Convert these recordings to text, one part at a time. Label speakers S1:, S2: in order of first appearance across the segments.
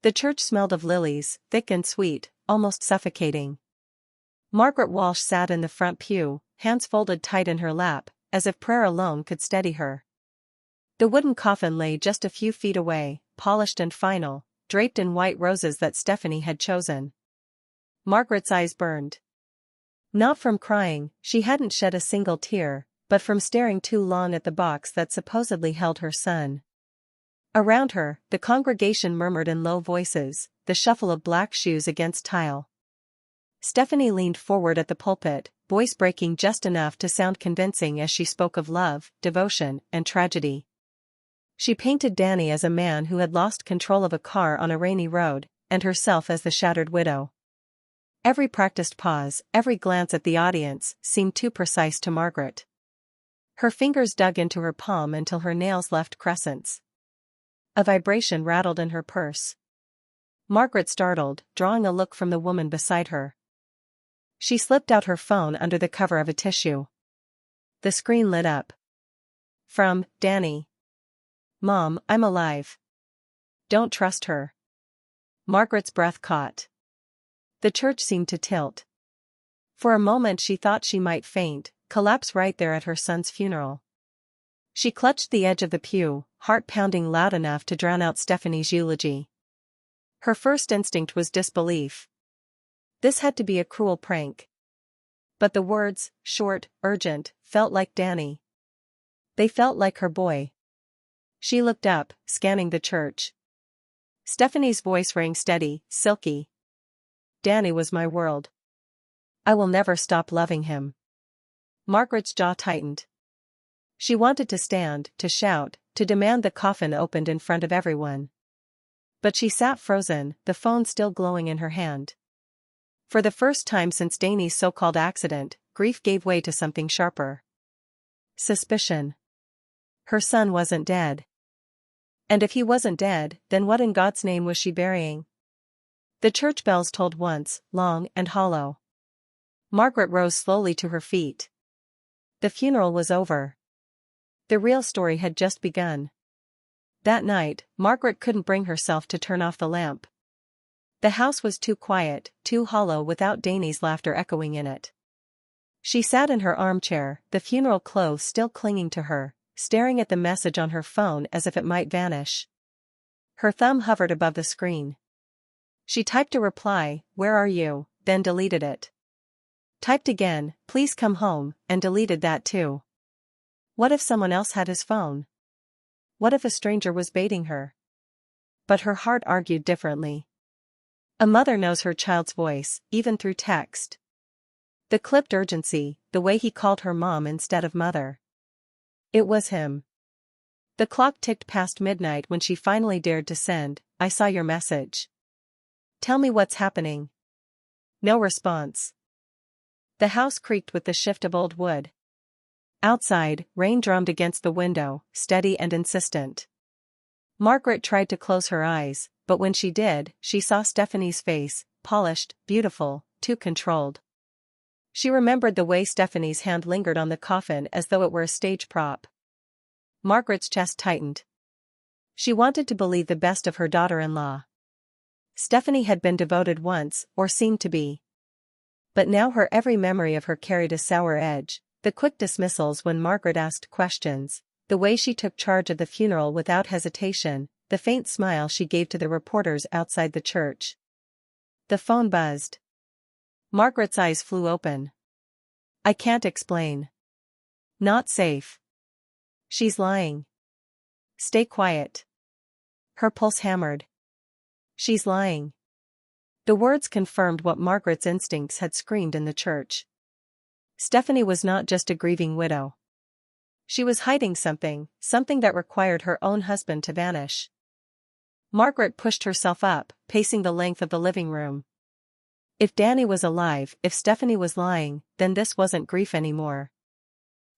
S1: The church smelled of lilies, thick and sweet, almost suffocating. Margaret Walsh sat in the front pew, hands folded tight in her lap, as if prayer alone could steady her. The wooden coffin lay just a few feet away, polished and final, draped in white roses that Stephanie had chosen. Margaret's eyes burned. Not from crying, she hadn't shed a single tear, but from staring too long at the box that supposedly held her son. Around her, the congregation murmured in low voices, the shuffle of black shoes against tile. Stephanie leaned forward at the pulpit, voice breaking just enough to sound convincing as she spoke of love, devotion, and tragedy. She painted Danny as a man who had lost control of a car on a rainy road, and herself as the shattered widow. Every practiced pause, every glance at the audience, seemed too precise to Margaret. Her fingers dug into her palm until her nails left crescents. A vibration rattled in her purse. Margaret startled, drawing a look from the woman beside her. She slipped out her phone under the cover of a tissue. The screen lit up. From Danny. "Mom, I'm alive. Don't trust her." Margaret's breath caught. The church seemed to tilt. For a moment she thought she might faint, collapse right there at her son's funeral. She clutched the edge of the pew, heart pounding loud enough to drown out Stephanie's eulogy. Her first instinct was disbelief. This had to be a cruel prank. But the words, short, urgent, felt like Danny. They felt like her boy. She looked up, scanning the church. Stephanie's voice rang steady, silky. "Danny was my world. I will never stop loving him." Margaret's jaw tightened. She wanted to stand, to shout, to demand the coffin opened in front of everyone. But she sat frozen, the phone still glowing in her hand. For the first time since Danny's so-called accident, grief gave way to something sharper. Suspicion. Her son wasn't dead. And if he wasn't dead, then what in God's name was she burying? The church bells tolled once, long and hollow. Margaret rose slowly to her feet. The funeral was over. The real story had just begun. That night, Margaret couldn't bring herself to turn off the lamp. The house was too quiet, too hollow without Danny's laughter echoing in it. She sat in her armchair, the funeral clothes still clinging to her, staring at the message on her phone as if it might vanish. Her thumb hovered above the screen. She typed a reply, "Where are you?" then deleted it. Typed again, "Please come home," and deleted that too. What if someone else had his phone? What if a stranger was baiting her? But her heart argued differently. A mother knows her child's voice, even through text. The clipped urgency, the way he called her mom instead of mother. It was him. The clock ticked past midnight when she finally dared to send, "I saw your message. Tell me what's happening." No response. The house creaked with the shift of old wood. Outside, rain drummed against the window, steady and insistent. Margaret tried to close her eyes, but when she did, she saw Stephanie's face, polished, beautiful, too controlled. She remembered the way Stephanie's hand lingered on the coffin as though it were a stage prop. Margaret's chest tightened. She wanted to believe the best of her daughter-in-law. Stephanie had been devoted once, or seemed to be. But now her every memory of her carried a sour edge, the quick dismissals when Margaret asked questions, the way she took charge of the funeral without hesitation, the faint smile she gave to the reporters outside the church. The phone buzzed. Margaret's eyes flew open. "I can't explain. Not safe. She's lying. Stay quiet." Her pulse hammered. "She's lying." The words confirmed what Margaret's instincts had screamed in the church. Stephanie was not just a grieving widow. She was hiding something, something that required her own husband to vanish. Margaret pushed herself up, pacing the length of the living room. If Danny was alive, if Stephanie was lying, then this wasn't grief anymore.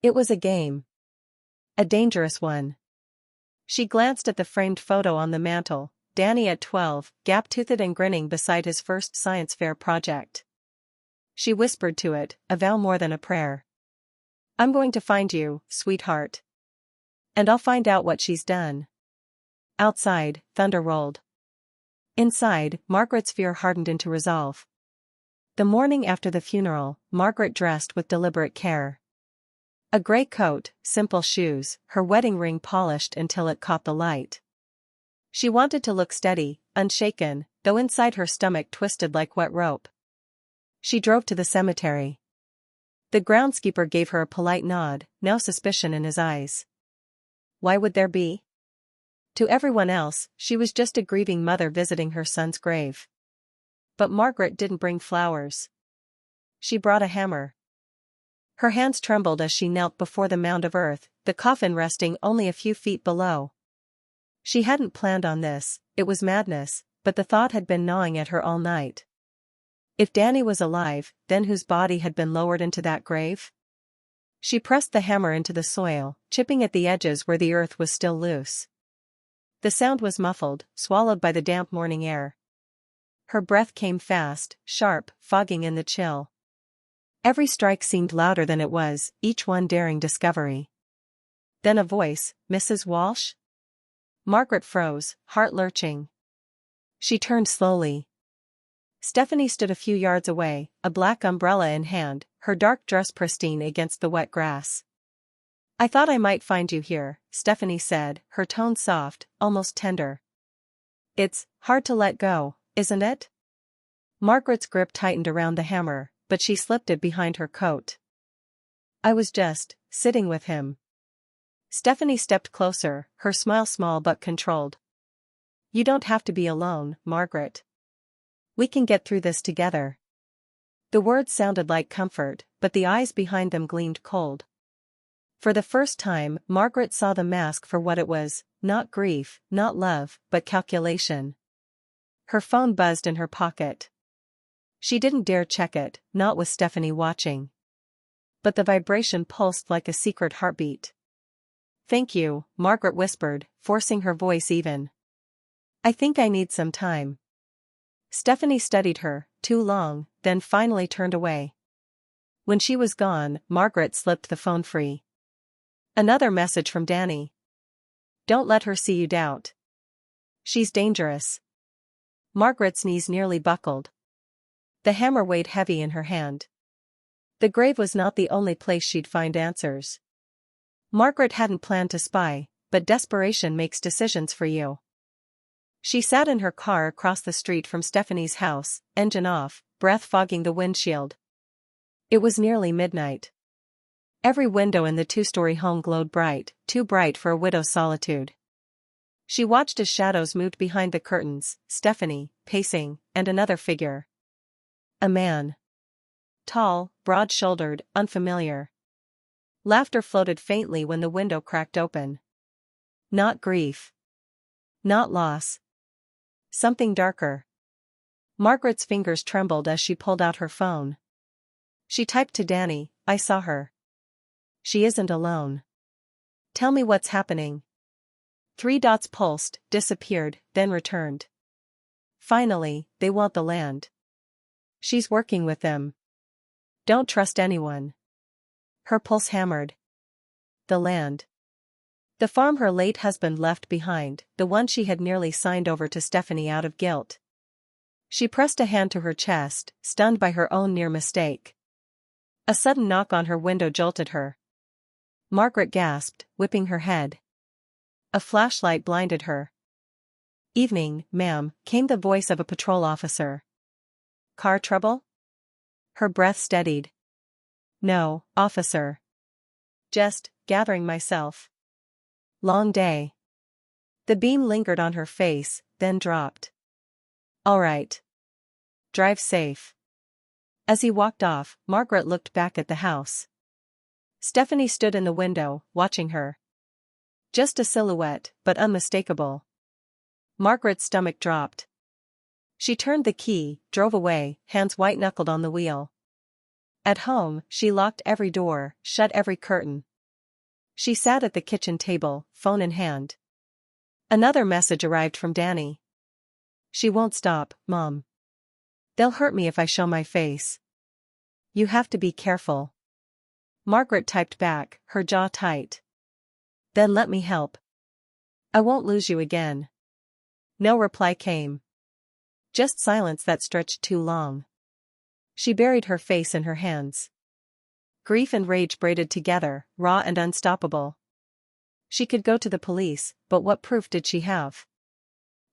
S1: It was a game. A dangerous one. She glanced at the framed photo on the mantel, Danny at 12, gap-toothed and grinning beside his first science fair project. She whispered to it, a vow more than a prayer. "I'm going to find you, sweetheart. And I'll find out what she's done." Outside, thunder rolled. Inside, Margaret's fear hardened into resolve. The morning after the funeral, Margaret dressed with deliberate care. A gray coat, simple shoes, her wedding ring polished until it caught the light. She wanted to look steady, unshaken, though inside her stomach twisted like wet rope. She drove to the cemetery. The groundskeeper gave her a polite nod, no suspicion in his eyes. Why would there be? To everyone else, she was just a grieving mother visiting her son's grave. But Margaret didn't bring flowers. She brought a hammer. Her hands trembled as she knelt before the mound of earth, the coffin resting only a few feet below. She hadn't planned on this, it was madness, but the thought had been gnawing at her all night. If Danny was alive, then whose body had been lowered into that grave? She pressed the hammer into the soil, chipping at the edges where the earth was still loose. The sound was muffled, swallowed by the damp morning air. Her breath came fast, sharp, fogging in the chill. Every strike seemed louder than it was, each one daring discovery. Then a voice, "Mrs. Walsh?" Margaret froze, heart lurching. She turned slowly. Stephanie stood a few yards away, a black umbrella in hand, her dark dress pristine against the wet grass. "I thought I might find you here," Stephanie said, her tone soft, almost tender. "It's hard to let go, isn't it?" Margaret's grip tightened around the hammer, but she slipped it behind her coat. "I was just sitting with him." Stephanie stepped closer, her smile small but controlled. "You don't have to be alone, Margaret. We can get through this together." The words sounded like comfort, but the eyes behind them gleamed cold. For the first time, Margaret saw the mask for what it was, not grief, not love, but calculation. Her phone buzzed in her pocket. She didn't dare check it, not with Stephanie watching. But the vibration pulsed like a secret heartbeat. "Thank you," Margaret whispered, forcing her voice even. "I think I need some time." Stephanie studied her, too long, then finally turned away. When she was gone, Margaret slipped the phone free. Another message from Danny. "Don't let her see you doubt. She's dangerous." Margaret's knees nearly buckled. The hammer weighed heavy in her hand. The grave was not the only place she'd find answers. Margaret hadn't planned to spy, but desperation makes decisions for you. She sat in her car across the street from Stephanie's house, engine off, breath fogging the windshield. It was nearly midnight. Every window in the two-story home glowed bright, too bright for a widow's solitude. She watched as shadows moved behind the curtains, Stephanie, pacing, and another figure. A man. Tall, broad-shouldered, unfamiliar. Laughter floated faintly when the window cracked open. Not grief. Not loss. Something darker. Margaret's fingers trembled as she pulled out her phone. She typed to Danny, "I saw her. She isn't alone. Tell me what's happening." 3 dots pulsed, disappeared, then returned. "Finally, they want the land. She's working with them. Don't trust anyone." Her pulse hammered. The land. The farm her late husband left behind, the one she had nearly signed over to Stephanie out of guilt. She pressed a hand to her chest, stunned by her own near mistake. A sudden knock on her window jolted her. Margaret gasped, whipping her head. A flashlight blinded her. "Evening, ma'am," came the voice of a patrol officer. "Car trouble?" Her breath steadied. "No, officer. Just gathering myself. Long day." The beam lingered on her face, then dropped. "All right. Drive safe." As he walked off, Margaret looked back at the house. Stephanie stood in the window, watching her. Just a silhouette, but unmistakable. Margaret's stomach dropped. She turned the key, drove away, hands white-knuckled on the wheel. At home, she locked every door, shut every curtain. She sat at the kitchen table, phone in hand. Another message arrived from Danny. "She won't stop, Mom. They'll hurt me if I show my face. You have to be careful." Margaret typed back, her jaw tight. "Then let me help. I won't lose you again." No reply came. Just silence that stretched too long. She buried her face in her hands. Grief and rage braided together, raw and unstoppable. She could go to the police, but what proof did she have?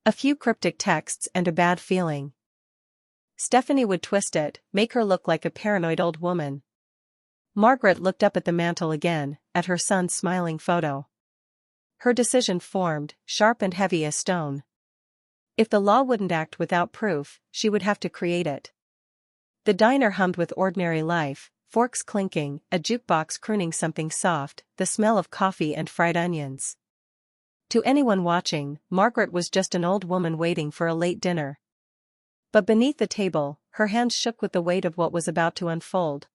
S1: A few cryptic texts and a bad feeling. Stephanie would twist it, make her look like a paranoid old woman. Margaret looked up at the mantel again, at her son's smiling photo. Her decision formed, sharp and heavy as stone. If the law wouldn't act without proof, she would have to create it. The diner hummed with ordinary life, forks clinking, a jukebox crooning something soft, the smell of coffee and fried onions. To anyone watching, Margaret was just an old woman waiting for a late dinner. But beneath the table, her hands shook with the weight of what was about to unfold.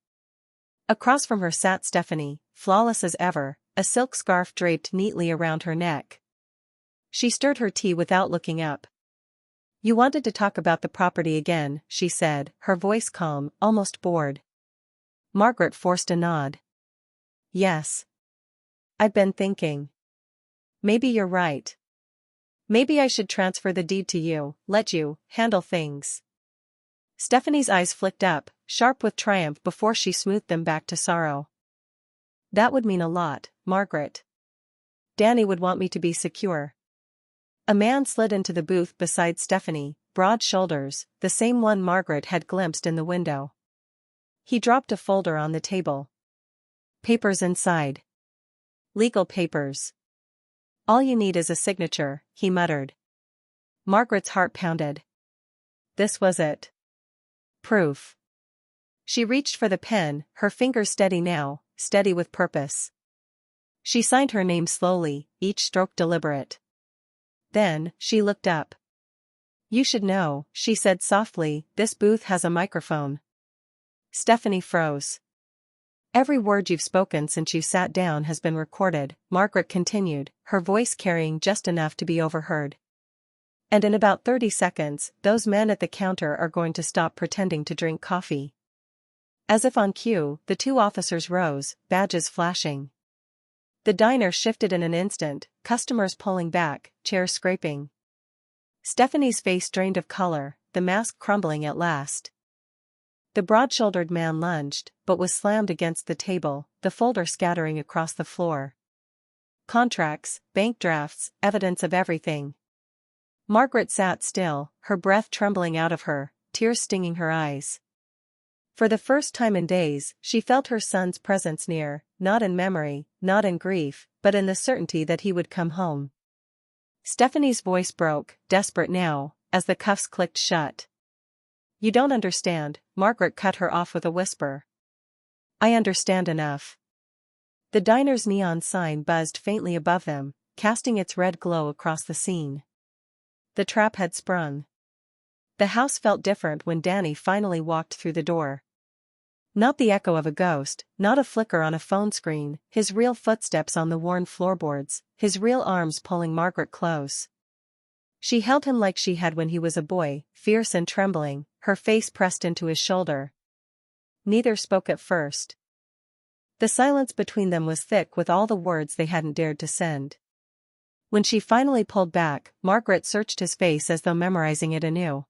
S1: Across from her sat Stephanie, flawless as ever, a silk scarf draped neatly around her neck. She stirred her tea without looking up. "You wanted to talk about the property again," she said, her voice calm, almost bored. Margaret forced a nod. "Yes. I've been thinking. Maybe you're right. Maybe I should transfer the deed to you, let you handle things." Stephanie's eyes flicked up, sharp with triumph before she smoothed them back to sorrow. "That would mean a lot, Margaret. Danny would want me to be secure." A man slid into the booth beside Stephanie, broad shoulders, the same one Margaret had glimpsed in the window. He dropped a folder on the table. "Papers inside. Legal papers. All you need is a signature," he muttered. Margaret's heart pounded. This was it. Proof. She reached for the pen, her fingers steady now, steady with purpose. She signed her name slowly, each stroke deliberate. Then, she looked up. "You should know," she said softly, "this booth has a microphone." Stephanie froze. "Every word you've spoken since you sat down has been recorded," Margaret continued, her voice carrying just enough to be overheard. "And in about 30 seconds, those men at the counter are going to stop pretending to drink coffee." As if on cue, the two officers rose, badges flashing. The diner shifted in an instant, customers pulling back, chairs scraping. Stephanie's face drained of color, the mask crumbling at last. The broad-shouldered man lunged, but was slammed against the table, the folder scattering across the floor. Contracts, bank drafts, evidence of everything. Margaret sat still, her breath trembling out of her, tears stinging her eyes. For the first time in days, she felt her son's presence near, not in memory, not in grief, but in the certainty that he would come home. Stephanie's voice broke, desperate now, as the cuffs clicked shut. "You don't understand," Margaret cut her off with a whisper. "I understand enough." The diner's neon sign buzzed faintly above them, casting its red glow across the scene. The trap had sprung. The house felt different when Danny finally walked through the door. Not the echo of a ghost, not a flicker on a phone screen, his real footsteps on the worn floorboards, his real arms pulling Margaret close. She held him like she had when he was a boy, fierce and trembling, her face pressed into his shoulder. Neither spoke at first. The silence between them was thick with all the words they hadn't dared to send. When she finally pulled back, Margaret searched his face as though memorizing it anew.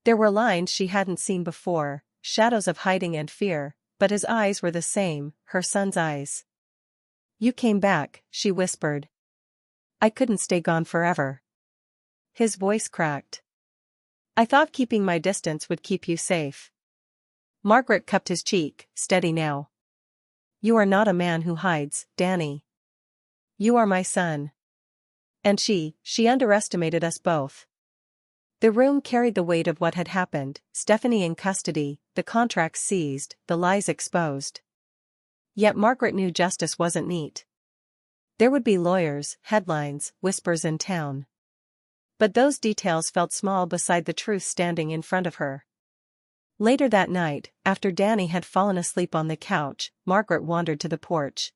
S1: There were lines she hadn't seen before, shadows of hiding and fear, but his eyes were the same, her son's eyes. "You came back," she whispered. "I couldn't stay gone forever." His voice cracked. "I thought keeping my distance would keep you safe." Margaret cupped his cheek, steady now. "You are not a man who hides, Danny. You are my son." And she underestimated us both. The room carried the weight of what had happened, Stephanie in custody, the contracts seized, the lies exposed. Yet Margaret knew justice wasn't neat. There would be lawyers, headlines, whispers in town. But those details felt small beside the truth standing in front of her. Later that night, after Danny had fallen asleep on the couch, Margaret wandered to the porch.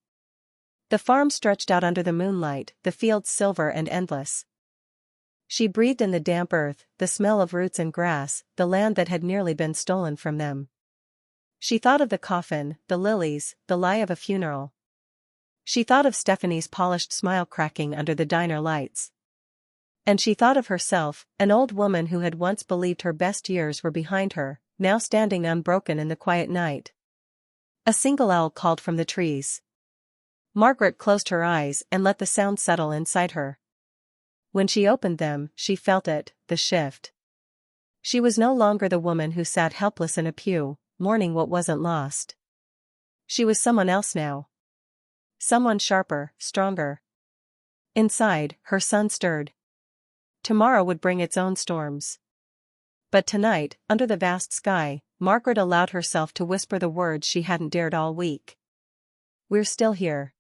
S1: The farm stretched out under the moonlight, the fields silver and endless. She breathed in the damp earth, the smell of roots and grass, the land that had nearly been stolen from them. She thought of the coffin, the lilies, the lie of a funeral. She thought of Stephanie's polished smile cracking under the diner lights. And she thought of herself, an old woman who had once believed her best years were behind her, now standing unbroken in the quiet night. A single owl called from the trees. Margaret closed her eyes and let the sound settle inside her. When she opened them, she felt it, the shift. She was no longer the woman who sat helpless in a pew, mourning what wasn't lost. She was someone else now. Someone sharper, stronger. Inside, her son stirred. Tomorrow would bring its own storms. But tonight, under the vast sky, Margaret allowed herself to whisper the words she hadn't dared all week. "We're still here."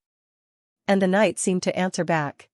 S1: And the night seemed to answer back.